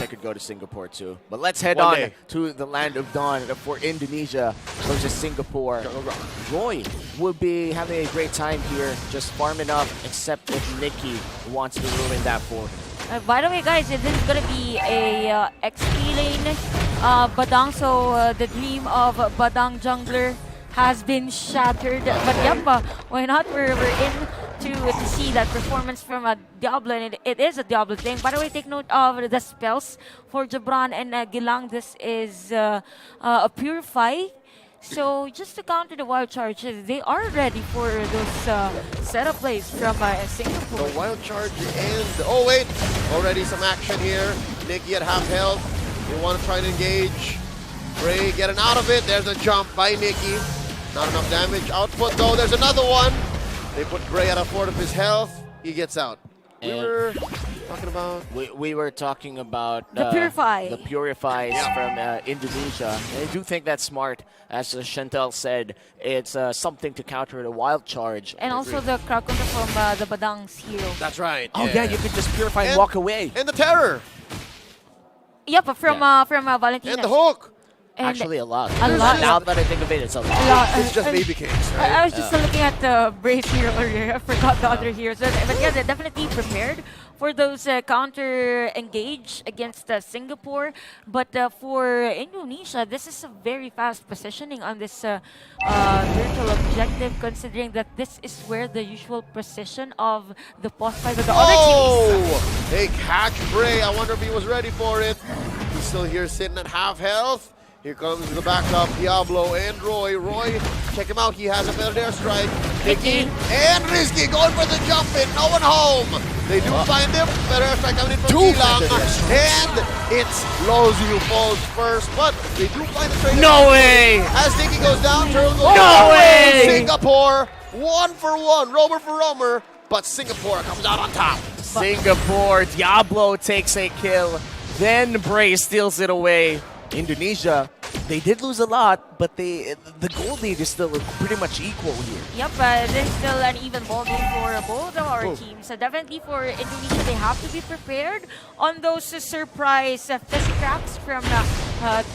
could go to Singapore too. But let's head One on day. to the land of dawn for Indonesia versus Singapore. Roy would be having a great time here, just farming up, except if Nikki wants to ruin that for him. By the way, guys, this is gonna be a XP lane Badang, so the dream of Badang jungler has been shattered. But yep, why not? We're in to see that performance from Diablo, and it is a Diablo thing. By the way, take note of the spells for Jabran and Gilang. This is a Purify. So just to counter the wild charges, they are ready for those setup plays from Singapore. The wild charge and oh wait, already some action here. Nikki at half health. They want to try to engage. Bray getting out of it. There's a jump by Nikki. Not enough damage output though. There's another one. They put Bray at a fourth of his health. He gets out. We were talking about. We were talking about The Purify. the Purifies from Indonesia. And I do think that's smart. As Chantel said, it's something to counter the wild charge. And also the crowd control from the Badang's hero. That's right. Oh yeah, you could just purify and walk away. And the terror. Yep, from Valentina. And the hook. And Actually, a lot. A lot. Now that I think of it, it's a lot. It's just baby cakes, right? I was just looking at the Bray's hero earlier. I forgot the other heroes. But yeah, they're definitely prepared for those counter engage against Singapore. But for Indonesia, this is a very fast positioning on this virtual objective, considering that this is where the usual precision of the post fight of the other teams. Oh! They catch Bray. I wonder if he was ready for it. He's still here sitting at half health. Here comes the backup, Diablo and Roy. Roy, check him out. He has a better airstrike. Nikki and Risky going for the jump in. No one home. They do find him. Better airstrike coming in from Gilang. And it's Lozy who falls first. But they do find the trade. No way! As Nikki goes down, Turtle goes No down. way! Singapore, 1 for 1. Romer for Romer. But Singapore comes out on top. Singapore, Diablo takes a kill. Then Bray steals it away. Indonesia, they did lose a lot, but the gold lead is still pretty much equal here. Yep, there's still an even ball game for both of our teams. So definitely for Indonesia, they have to be prepared on those surprise fisticuffs from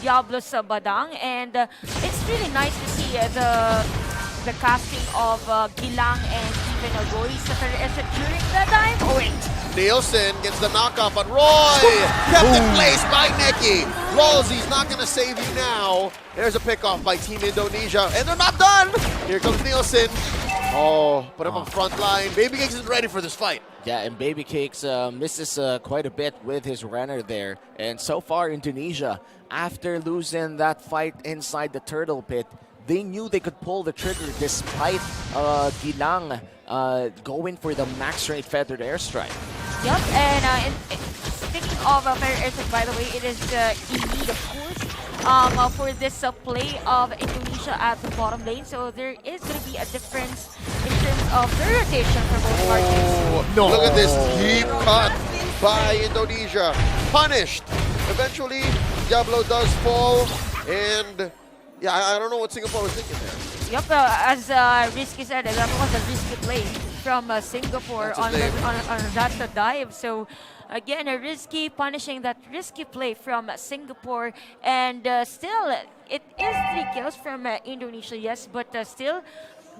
Diablo's Badang. And it's really nice to see the casting of Gilang and even Royce during the time. Oh wait. Nielsen gets the knockoff on Roy. Kept in place by Nikki. Lozy's not going to save you now. There's a pickoff by Team Indonesia. And they're not done. Here comes Nielsen. Oh, put him on front line. Baby Cakes isn't ready for this fight. Yeah, and Baby Cakes misses quite a bit with his runner there. And so far, Indonesia, after losing that fight inside the turtle pit, they knew they could pull the trigger despite Gilang going for the max rate feathered airstrike. Yep, and speaking of fair airstrike, by the way, it is indeed, of course, for this play of Indonesia at the bottom lane. So there is going to be a difference in terms of the rotation for both parties. No. Look at this deep cut by Indonesia. Punished. Eventually, Diablo does fall. And yeah, I don't know what Singapore was thinking there. Yep, as Risky said, that was a risky play from Singapore on that dive. So again, a risky, punishing that risky play from Singapore. And still, it is 3 kills from Indonesia, yes, but still,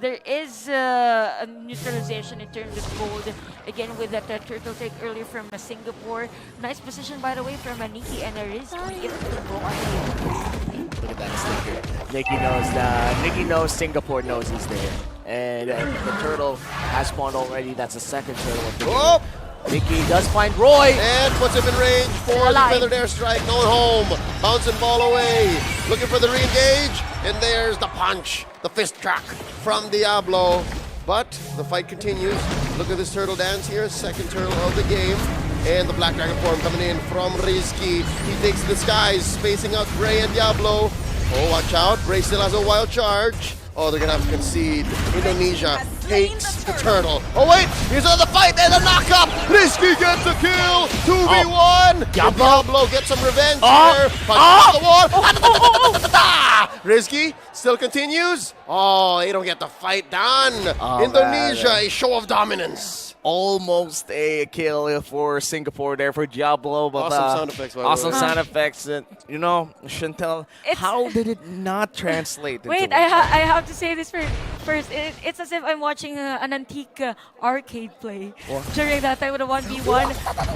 there is a neutralization in terms of gold. Again, with that turtle take earlier from Singapore. Nice position, by the way, from Nikki and Risky. Look at that sticker. Nikki knows Singapore knows he's there. And the turtle has spawned already. That's the second turtle of the game. Nikki does find Roy. And puts him in range for the feathered airstrike. Going home. Bouncing ball away. Looking for the re-engage. And there's the punch. The fist track from Diablo. But the fight continues. Look at this turtle dance here. Second turtle of the game. And the Black Dragon form coming in from Risky. He takes the skies, spacing out Bray and Diablo. Oh, watch out. Bray still has a wild charge. Oh, they're going to have to concede. Indonesia takes the turtle. Oh, wait. Here's another fight. There's a knockup. Risky gets a kill. 2v1. Diablo gets some revenge here. Punches the wall. Risky still continues. Oh, they don't get the fight done. Indonesia, a show of dominance. Almost a kill for Singapore there for Diablo. But, Awesome sound effects, by the Awesome way. sound effects. You know, Chantel, It's- how did it not translate? Wait, into I have to say this first. It's as if I'm watching an antique arcade play during that time with a 1v1.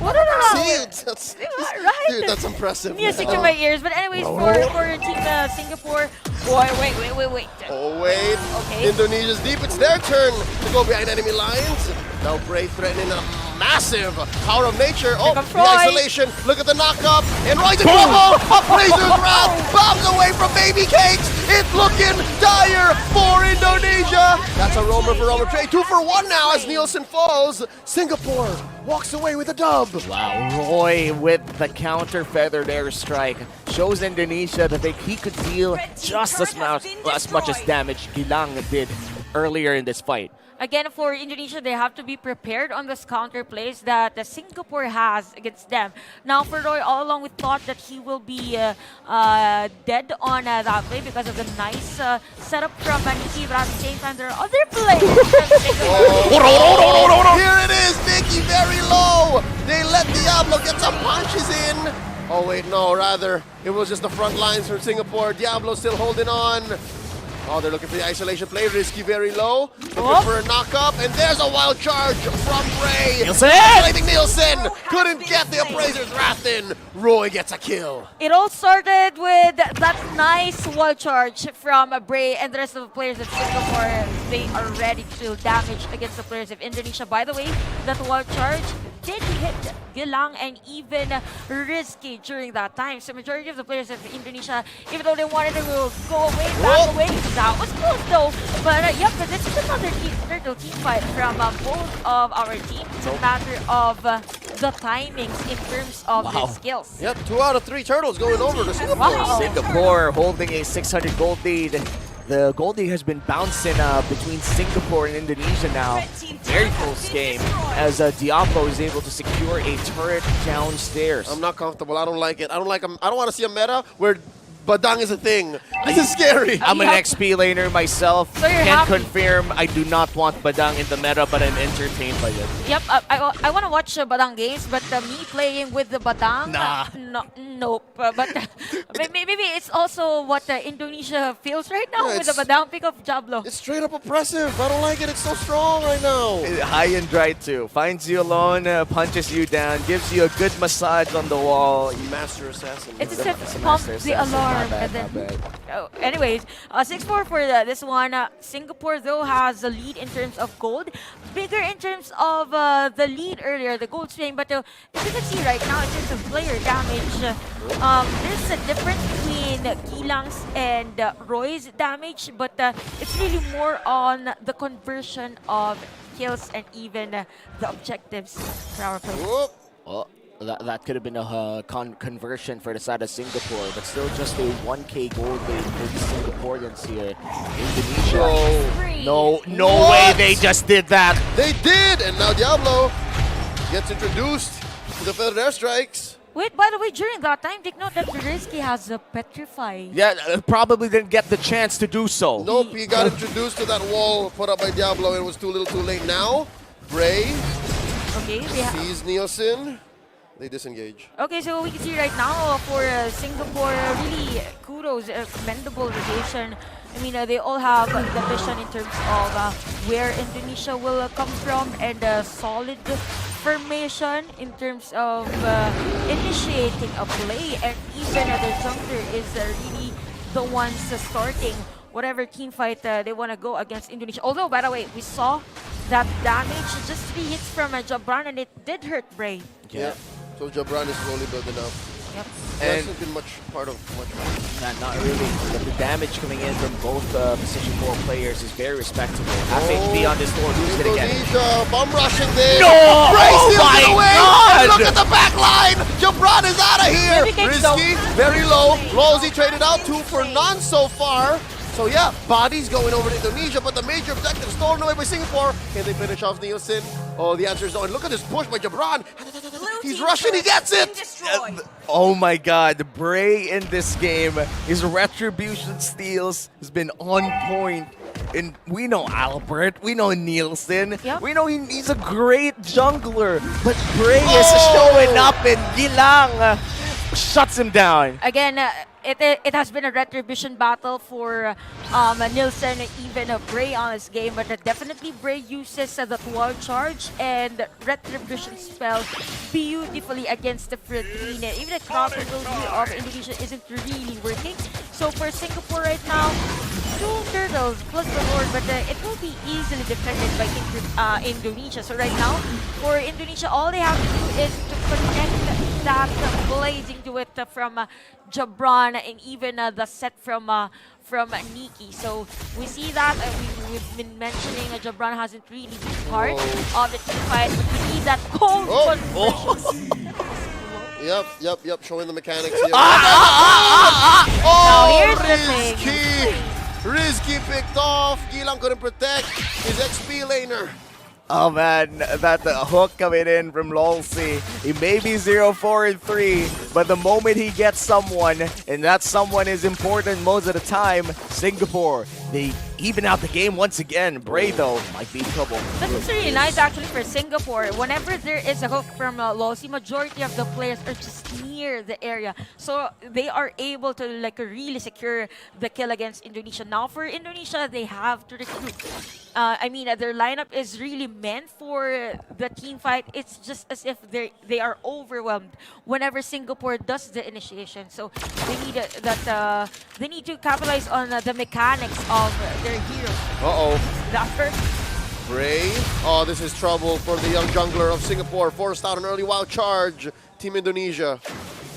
What an See, that's, right? dude, that's impressive. Music to my ears. But anyways, for Team Singapore, boy, wait. Oh, wait. Okay. Indonesia's deep. It's their turn to go behind enemy lines. Now Bray threatening a massive power of nature. Oh, comes the Roy. isolation. Look at the knock-up. And Roy's in trouble. Appraiser's Wrath bombs away from Baby Cakes. It's looking dire for Indonesia. That's a roamer for Robert Trey. 2 for 1 now as Nielsen falls. Singapore walks away with a dub. Wow, Roy with the counter feathered airstrike shows Indonesia that he could deal just as much as damage Gilang did earlier in this fight. Again, for Indonesia, they have to be prepared on this counter plays that Singapore has against them. Now, for Roy, all along we thought that he will be dead on that play because of the nice setup from Nikki, but at the same time, there are other plays from Singapore. Here it is, Mickey very low. They let Diablo get some punches in. Oh wait, no, rather, it was just the front lines from Singapore. Diablo still holding on. Oh, they're looking for the isolation play. Risky very low. Looking for a knock-up. And there's a wild charge from Bray. Nielsen! Isolating Nielsen. Couldn't get the Appraiser's Wrath in. Roy gets a kill. It all started with that nice wall charge from Bray and the rest of the players of Singapore. They are ready to deal damage against the players of Indonesia. By the way, that wall charge did hit Gilang and even Risky during that time. So majority of the players of Indonesia, even though they wanted to go away, back away, that was close though. But yep, but this is another turtle team fight from both of our teams. It's a matter of the timings in terms of their skills. Yep, 2 out of 3 turtles going over to Singapore. Wow. Singapore holding a 600 gold lead. The gold lead has been bouncing between Singapore and Indonesia now. Very close game as Diablo is able to secure a turret downstairs. I'm not comfortable. I don't like it. I don't want to see a meta where Badang is a thing. This is scary. I'm an XP laner myself. So you're Can happy. confirm I do not want Badang in the meta, but I'm entertained by it. Yep, I want to watch Badang games, but me playing with the Badang, Nah. nope. But maybe it's also what Indonesia feels right now Yeah, with the Badang pick of Diablo. It's straight up oppressive. I don't like it. It's so strong right now. High and dry too. Finds you alone, punches you down, gives you a good massage on the wall. Master Assassin. It's a as if pump master the assassin. alarm. Not bad, And then, not bad. oh, anyways, 6-4 for this one. Singapore, though, has the lead in terms of gold. Bigger in terms of the lead earlier, the gold swing. But as you can see right now, in terms of player damage, there's a difference between Gilang's and Roy's damage. But it's really more on the conversion of kills and even the objectives for our players. Whoop. Well, that could have been a conversion for the side of Singapore, but still just a 1k gold lead for the Singaporeans here. Indonesia. No What? way they just did that. They did, and now Diablo gets introduced to the feathered airstrikes. Wait, by the way, during that time, take note that Risky has a Petrify. Yeah, probably didn't get the chance to do so. Nope, he got introduced to that wall put up by Diablo, and it was too little too late. Now, Bray Okay, sees Nielsen. They disengage. okay, so we can see right now for Singapore, really kudos, commendable rotation. I mean, they all have the vision in terms of where Indonesia will come from and solid formation in terms of initiating a play, and even their jungler is really the ones starting whatever team fight they want to go against Indonesia. Although, by the way, we saw that damage, just 3 hits from Jabran, and it did hurt Bray. Yeah. So Jabran is slowly building up. Yep. He And- hasn't been much part of much. Not really. But the damage coming in from both position 4 players is very respectable. Half HP on this door. Who's gonna get it? Indonesia bomb rushing there. No! Bray Oh steals my it away. God! And look at the back line. Jabran is out of here. Maybe Kicks though. Risky, very low. Lowsy traded out 2 for none so far. So yeah, bodies going over to Indonesia, but the major objective stolen away by Singapore. Can they finish off Nielsen? Oh, the answer is no. And look at this push by Jabran. He's rushing, he gets it. Oh my god, Bray in this game, his retribution steals has been on point. And we know Albert, we know Nielsen, Yep. we know he's a great jungler. But Bray is showing up and Gilang shuts him down. Again, it has been a retribution battle for Nielsen, even Bray on this game, but definitely Bray uses the wall charge and retribution spell beautifully against the Fredrine. Even the crop ability of Indonesia isn't really working. So for Singapore right now, 2 turtles plus the Lord, but it will be easily defended by Indonesia. So right now, for Indonesia, all they have to do is to connect that blazing to it from Jabron and even the set from Nikki. So we see that we've been mentioning Jabron hasn't really been part of the team fight, but we need that cold concentration. Yep. Showing the mechanics here. Now here's the thing. Rizky picked off. Gilang couldn't protect his XP laner. Oh man, that hook coming in from Lolsey. He may be 0-4-3, but the moment he gets someone, and that someone is important most of the time, Singapore, they even out the game once again. Bray, though, might be in trouble. This is really nice actually for Singapore. Whenever there is a hook from Lossi, majority of the players are just near the area. So they are able to like really secure the kill against Indonesia. Now for Indonesia, they have to recruit. I mean, their lineup is really meant for the team fight. It's just as if they are overwhelmed whenever Singapore does the initiation. So they need they need to capitalize on the mechanics of their heroes. That first. Bray. Oh, this is trouble for the young jungler of Singapore. Forced out an early wild charge. Team Indonesia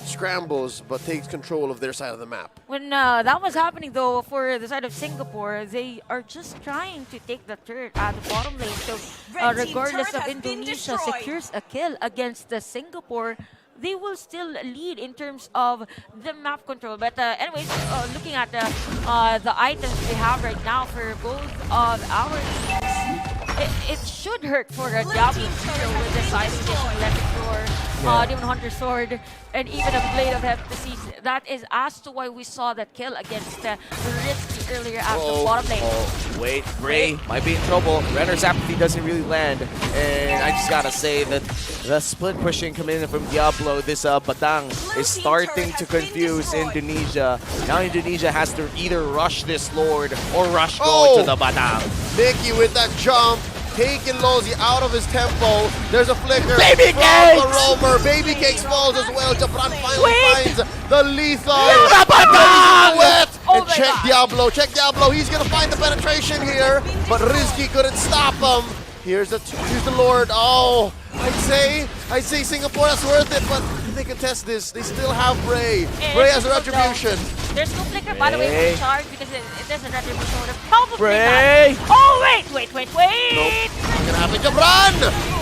scrambles but takes control of their side of the map. When that was happening though for the side of Singapore, they are just trying to take the turret at the bottom lane. So regardless of Indonesia secures a kill against the Singapore, they will still lead in terms of the map control. But anyways, looking at the items we have right now for both of our teams, it should hurt for a Diablo hero with the size addition left for Demon Hunter Sword and even a Blade of Heptasis. That is as to why we saw that kill against Rizky earlier at the bottom lane. Wait, Bray might be in trouble. Renner's apathy doesn't really land. And I just gotta say that the split pushing coming in from Diablo, this Batang is starting to confuse Indonesia. Now Indonesia has to either rush this Lord or rush go into the Batang. Nikki with that jump, taking Losey out of his tempo. There's a flicker Baby from Cakes! the roamer. Baby Cakes falls as well. Jabron finally finds the lethal. Oh And check Diablo. He's gonna find the penetration here, but Rizky couldn't stop him. Here's the Lord. Oh, I'd say Singapore, that's worth it, but they can test this. They still have Bray. Bray has a retribution. There's no flicker, by the way, for the charge because it doesn't retribution. Would have probably Bray! not. Oh, wait! Nope. Not gonna happen. Jabron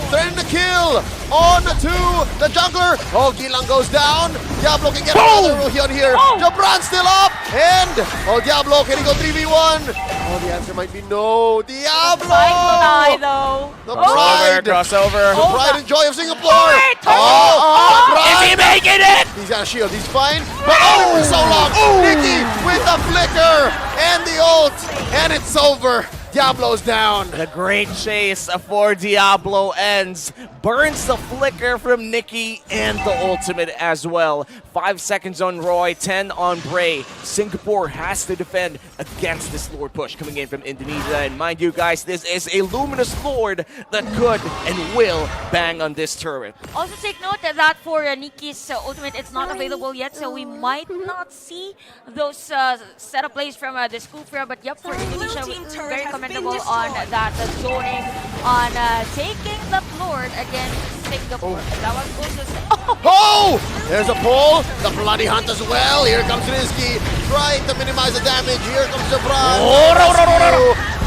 threatening the kill on to the jungler. Oh, Gilang goes down. Diablo can get another Ruhion here. Jabron still up. And, Diablo, can he go 3v1? Oh, the answer might be no. Diablo! Die, though. The pride. Crossover. The pride and joy of Singapore. Is he making it? He's got a shield. He's fine. But only for so long. Nikki with the flicker and the ult. And it's over. Diablo's down. The great chase for Diablo ends. Burns the flicker from Nikki and the ultimate as well. 5 seconds on Roy, 10 on Bray. Singapore has to defend against this Lord push coming in from Indonesia. And mind you guys, this is a Luminous Lord that could and will bang on this turret. Also take note that for Nikki's ultimate, it's not available yet, so we might not see those setup plays from the Scoopra. But yep, for Indonesia, very commendable on that zoning, on taking the Lord against Singapore. That was also There's a pull. The bloody hunt as well. Here comes Rizky. Trying to minimize the damage. Here comes Jabron.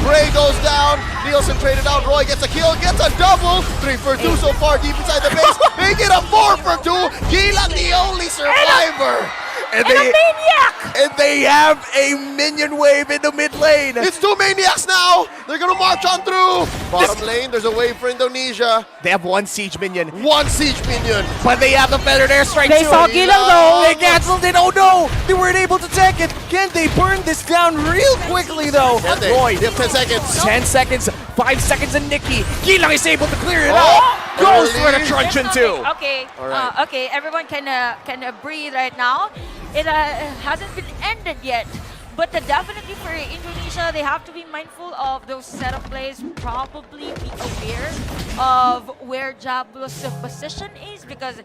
Bray goes down. Nielsen traded out. Roy gets a kill. Gets a double. 3 for 2 so far deep inside the base. Make it a 4 for 2. Gilang the only survivor. over. And And a maniac! and they have a minion wave in the mid lane. It's two maniacs now. They're gonna march on through. Bottom lane, there's a wave for Indonesia. They have one siege minion, One siege minion. but they have the feathered airstrike They too. saw Gilang though. They canceled it. Oh no! They weren't able to tank it. Can they burn this down real quickly though? Can they? Roy, They have 10 seconds. 10 seconds, 5 seconds, and Nikki. Gilang is able to clear it Oh, out. Goes for the early. truncheon There's too. nothing. Okay, All right. okay. Everyone can breathe right now. It hasn't been ended yet, but definitely for Indonesia, they have to be mindful of those setup plays. Probably be aware of where Diablo's position is because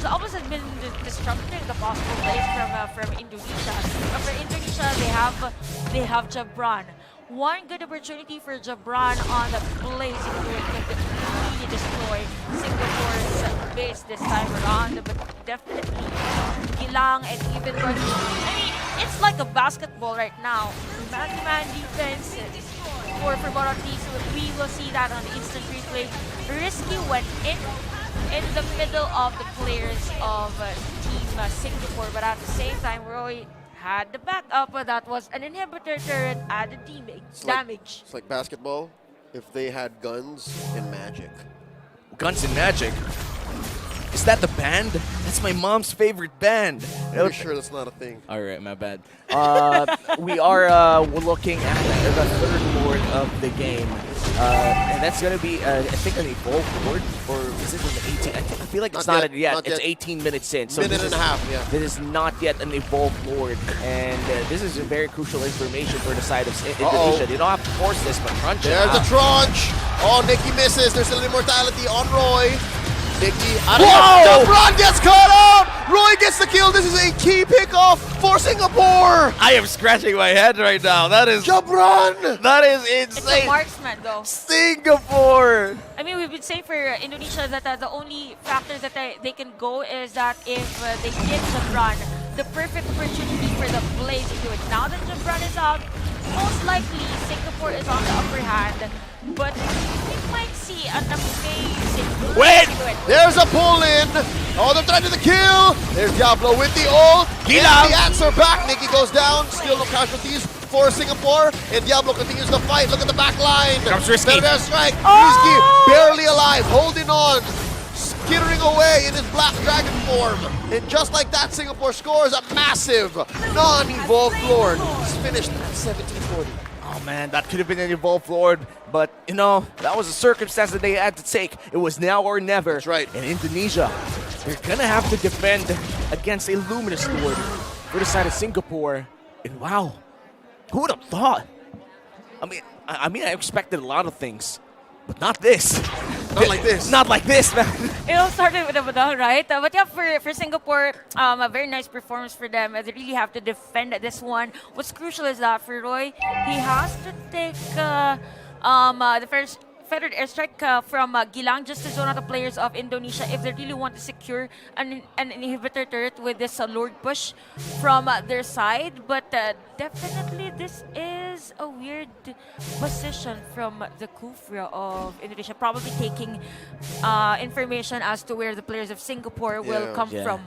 Diablo has been disrupting the possible plays from Indonesia. But for Indonesia, they have Jabron. One good opportunity for Jabron on the blazing duel could really destroy Singapore's base this time around. But definitely Gilang and even Roy. I mean, it's like a basketball right now. Man-to-man defense for both of these. We will see that on the instant replay. Risky went in the middle of the players of Team Singapore, but at the same time, Roy had the backup. That was an inhibitor turret, added damage. It's like basketball if they had guns and magic. Guns and Magic. Is that the band? That's my mom's favorite band. Pretty sure that's not a thing. All right, my bad. We are looking at the third lord of the game. And that's going to be, I think, an evolved lord, or is it an 18? I feel like it's Not not yet, yet. not It's yet. 18 minutes in. So Minute this and a half, yeah. This is not yet an evolved lord. And this is a very crucial information for the side of Indonesia. They don't have to force this, but crunch it There's the out. tranche. Oh, Nikki misses. There's still immortality on Roy. Nikki out of Whoa! here. Jabron gets caught out. Roy gets the kill. This is a key pickoff for Singapore. I am scratching my head right now. That is Jabron. that is It's a insane. marksman, though. Singapore. I mean, we've been saying for Indonesia that the only factor that they can go is that if they get Jabron, the perfect opportunity for the Blaze to do it. Now that Jabron is out, most likely Singapore is on the upper hand, but we might see an amazing Wait! do it. There's a pull in. Oh, they're trying to the kill. There's Diablo with the ult. Get And out. the answer back. Nikki goes down. Still no casualties for Singapore. And Diablo continues the fight. Look at the back line. Comes Risky. Better strike. Oh! Risky barely alive. Holding on. Skittering away in his black dragon form. And just like that, Singapore scores a massive non-evolved lord. He's finished at 1740. Oh man, that could have been an evolved lord, but you know, that was a circumstance that they had to take. It was now or never. That's right. In Indonesia, they're gonna have to defend against a luminous lord for the side of Singapore. And wow, who would have thought? I mean, I expected a lot of things, but not this. Not like this. Not like this, man. It all started with a Badal, right? But yeah, for Singapore, a very nice performance for them. They really have to defend this one. What's crucial is that for Roy, he has to take the first feathered airstrike from Gilang just to zone out the players of Indonesia if they really want to secure an inhibitor turret with this Lord push from their side. But definitely this is a weird position from the Kufra of Indonesia, probably taking information as to where the players of Singapore will Yeah. come Yeah. from.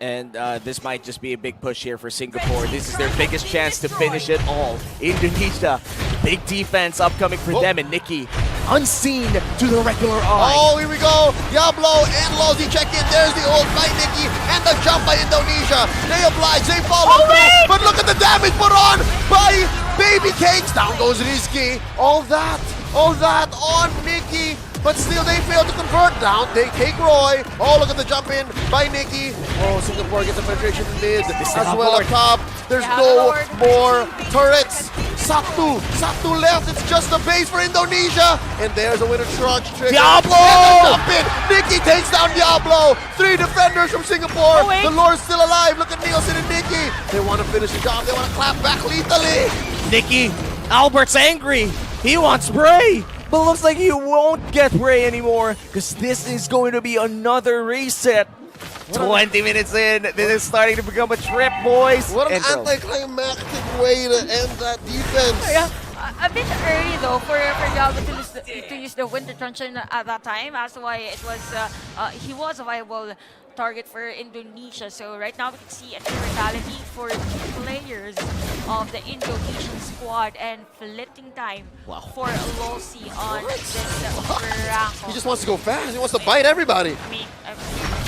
And this might just be a big push here for Singapore. This is their biggest chance to finish it all. Indonesia, big defense upcoming for them, and Nikki, unseen to the regular eye. Oh, here we go. Diablo and Lozzy check in. There's the ult by Nikki and the jump by Indonesia. They oblige, they follow through. But look at the damage put on by Baby Cakes. Down goes Risky. All that on Nikki. But still, they fail to convert. Down, they take Roy. Oh, look at the jump in by Nikki. Oh, Singapore gets the penetration in mid as have well Lord. up top. There's They have no Lord. more turrets. Satu left. It's just the base for Indonesia. And there's a winner trunch trigger. Diablo! And the jump in. Nikki takes down Diablo. 3 defenders from Singapore. Oh, wait. The Lord's still alive. Look at Nielsen and Nikki. They want to finish the job. They want to clap back lethally. Nikki, Albert's angry. He wants Bray. But looks like he won't get Bray anymore because this is going to be another reset. 20 minutes in, this is starting to become a trip, boys. What an And girls. anticlimactic way to end that defense. Yeah, a bit early though for Diablo to use the winter truncheon at that time. That's why it was he was viable target for Indonesia. So right now we can see a fatality for the players of the Indonesian squad and flitting time for Lossi on this rank. He just wants to go fast. He wants to bite everybody. I mean,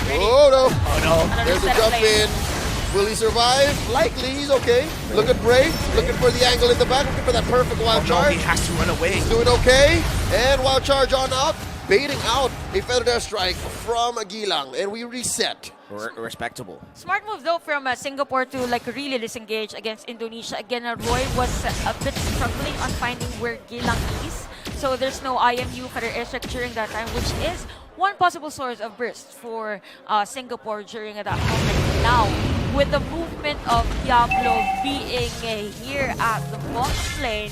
ready. Oh no. Another There's a set of jump plays. in. Will he survive? Likely, he's okay. Look at Bray, looking for the angle in the back, looking for that perfect wild charge. He has to run away. He's doing okay. And wild charge on out, baiting out a feather air strike from Gilang. And we reset. Respectable. Smart move though from Singapore to like really disengage against Indonesia. Again, Roy was a bit struggling on finding where Gilang is. So there's no IMU for their airstrike during that time, which is one possible source of burst for Singapore during that moment. Now, with the movement of Diablo being here at the bot lane,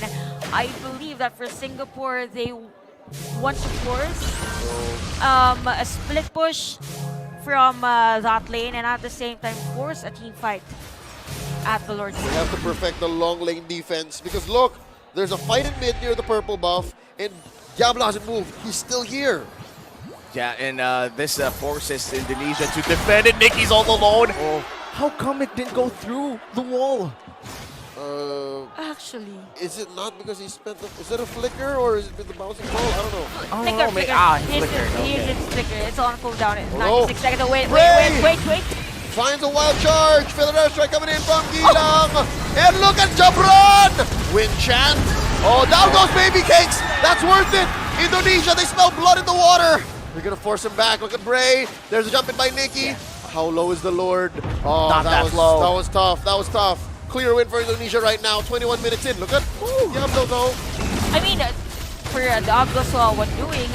I believe that for Singapore, they want to force a split push from that lane and at the same time force a team fight at the Lord's We Gate. have to perfect the long lane defense because look, there's a fight in mid near the purple buff and Diablo hasn't moved. He's still here. Yeah, and this forces Indonesia to defend it. Nicky's all alone. Oh. How come it didn't go through the wall? Actually, Is it not because he spent the... Is it a flicker or is it with the bouncing ball? I don't know. flicker. he flickered. He's Okay. in flicker. It's on cooldown. It's Hello? 96 seconds. Wait. Ray! Finds a wild charge. Feather air strike coming in from Gilang. And look at Jabron! Wind chant. Oh, down goes Baby Cakes. That's worth it. Indonesia, they smell blood in the water. They're going to force him back. Look at Bray. There's a jump in by Nikki. How low is the Lord? Oh, Not that was, low. That was tough. That was tough. Clear win for Indonesia right now. 21 minutes in. Look at Diablo though. I mean, for Diablo, what doing,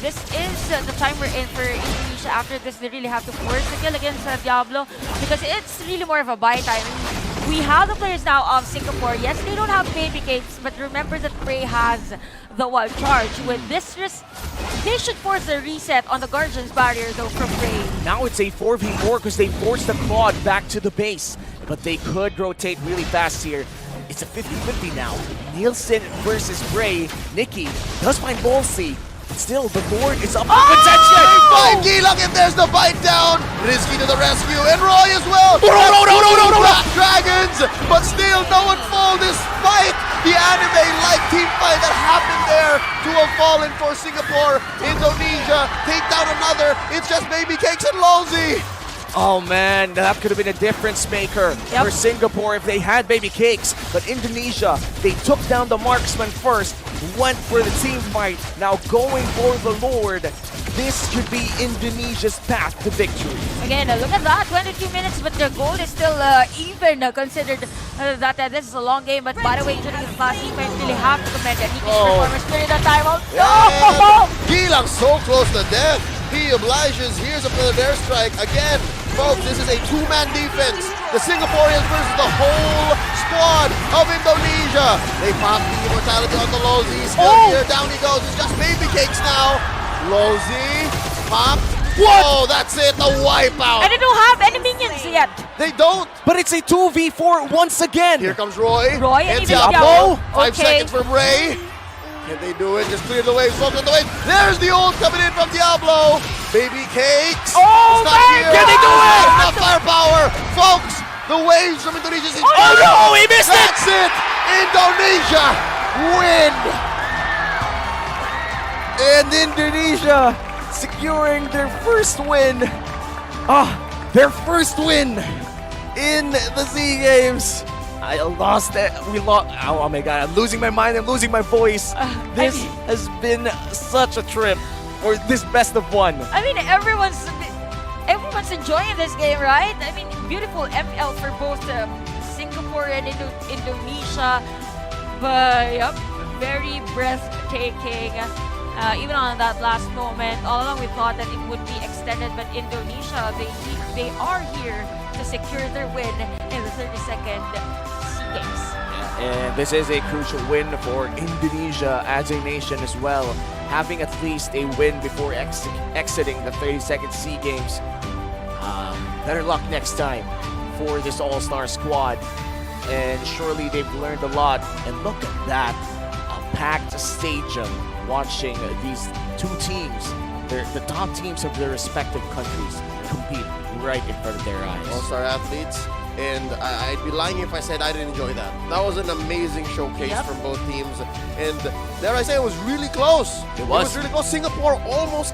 this is the time we're in for Indonesia. After this, they really have to force the kill against Diablo because it's really more of a buy time. We have the players now of Singapore. Yes, they don't have baby cakes, but remember that Prey has the wild charge. With this risk, they should force the reset on the Guardian's barrier though from Prey. Now it's a 4v4 because they forced the quad back to the base. But they could rotate really fast here. It's a 50-50 now. Nielsen versus Bray. Nikki does find Ballsy. Still, the Lord is up for contention. Find Gilang and there's the bite down. Risky to the rescue and Roy as well. No. Black Dragons, but still no one fall this fight. The anime-like team fight that happened there to have fallen for Singapore. Indonesia take down another. It's just Baby Cakes and Lolzy. Oh man, that could have been a difference maker for Singapore if they had baby cakes. But Indonesia, they took down the marksman first, went for the team fight. Now going for the Lord. This should be Indonesia's path to victory. Again, look at that, 22 minutes, but the goal is still even considered that this is a long game. But by the way, during the last defense, really have to commend Nikki's performance during that time. And Gilang so close to death. He obliges. Here's a feather airstrike again. Folks, this is a two-man defense. The Singaporeans versus the whole squad of Indonesia. They pop the immortality on the Lolzy. Still here, down he goes. It's just baby cakes now. Lolzy, pop. Whoa, that's it, the wipeout. And they don't have any minions yet. They don't. But it's a 2v4 once again. Here comes Roy. Roy and and even Diablo. Diablo. 5 Okay. seconds for Bray. Can they do it? Just clear the way. Focus on the way. There's the ult coming in from Diablo. Baby Cakes. Oh, It's not man. here. Can they do it? Enough firepower. Folks, the waves from Indonesia. Oh no, he missed it! That's it. Indonesia win. And Indonesia securing their first win. Their first win in the SEA Games. I lost it. We lost. Oh my god, I'm losing my mind. I'm losing my voice. This has been such a trip. Or this best of one. I mean, everyone's enjoying this game, right? I mean, beautiful ML for both Singapore and Indonesia. But yep, very breathtaking. Even on that last moment, all along we thought that it would be extended, but Indonesia, they are here to secure their win in the 32nd SEA Games. And this is a crucial win for Indonesia as a nation as well. Having at least a win before exiting the 32nd SEA Games. Better luck next time for this all-star squad. And surely they've learned a lot. And look at that, a packed stadium watching these two teams the top teams of their respective countries compete right in front of their eyes. All-star athletes, and I'd be lying if I said I didn't enjoy that. That was an amazing showcase from both teams, and dare I say, it was really close. It was really close. Singapore almost